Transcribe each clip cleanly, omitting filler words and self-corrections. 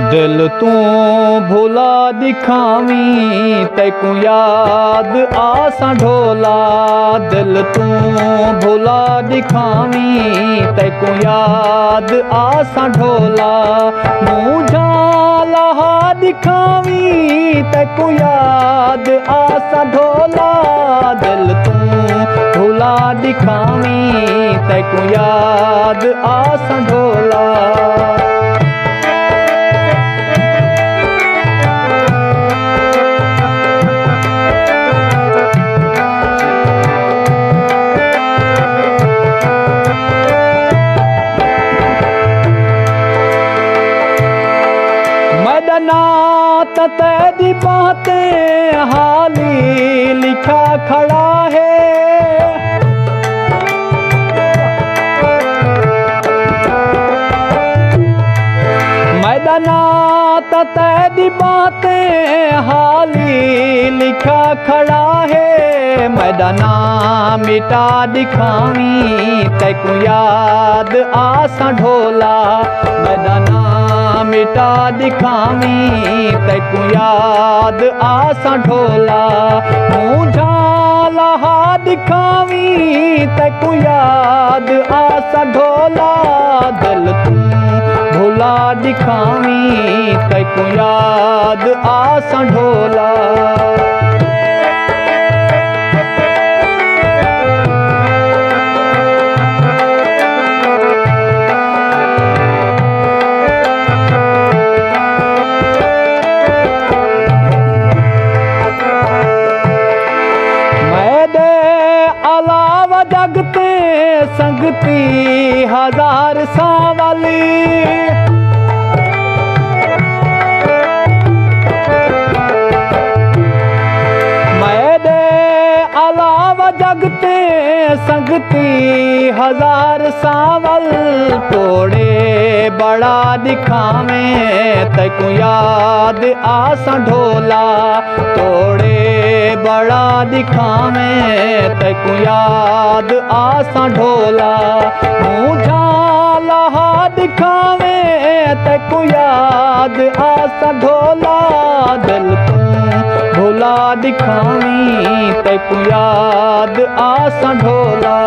दिल तू भुला दिखावी तैकू याद आसा ढोला। दिल तू भुला दिखावी तैकू याद आसा ढोला। मुझा लहा दिखावी तैकू याद आसा ढोला। दिल तू भुला दिखावी तैकू याद आसा ढोला। मैदानात तेरी बातें हाली लिखा खड़ा है। मैदानात तेरी बातें हाली लिखा खड़ा है। मैदाना मिटा दिखावी तैकू याद आसा ढोला। मैदाना मिटा दिखावी तैकू याद आसा ढोला। मुझा लहा दिखावी तैकू याद आसा ढोला। दिल तू भुला दिखावी तैकू याद आसा ढोला। अलावा जगते संगती हजार सावली। मैदे अलावा जगते संगती हजार सावल। तोड़े बड़ा दिखावे तैकू याद आसा ढोला। तोड़े बड़ा दिखावे तैकू याद आसा ढोला। मुझा लहा दिखावे तैकू याद आसा ढोला। दिल तू भुला दिखावी तैकू याद आसा ढोला।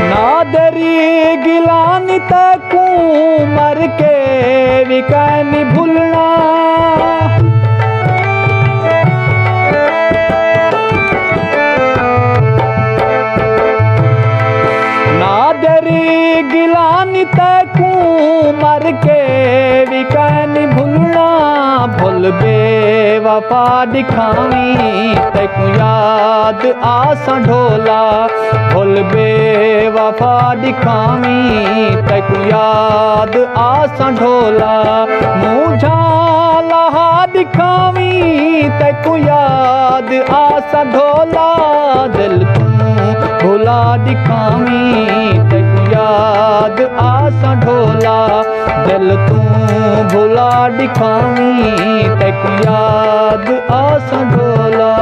नादरी गिलानी तैकू मर के भी कैनी भूलना। नादरी गिलानी तैकू मर के भी कैनी भूलना। भूल बेवफा दिखावी तैकू याद आसा ढोला। भूल बेवफा दिखावी तैकू याद आसा ढोला। मुझा लहा दिखावी तैकू याद आसा ढोला। दिल तू भुला दिखावी तैकू याद आसा ढोला। दिल तू भुला दिखावी तैकू याद आसा ढोला।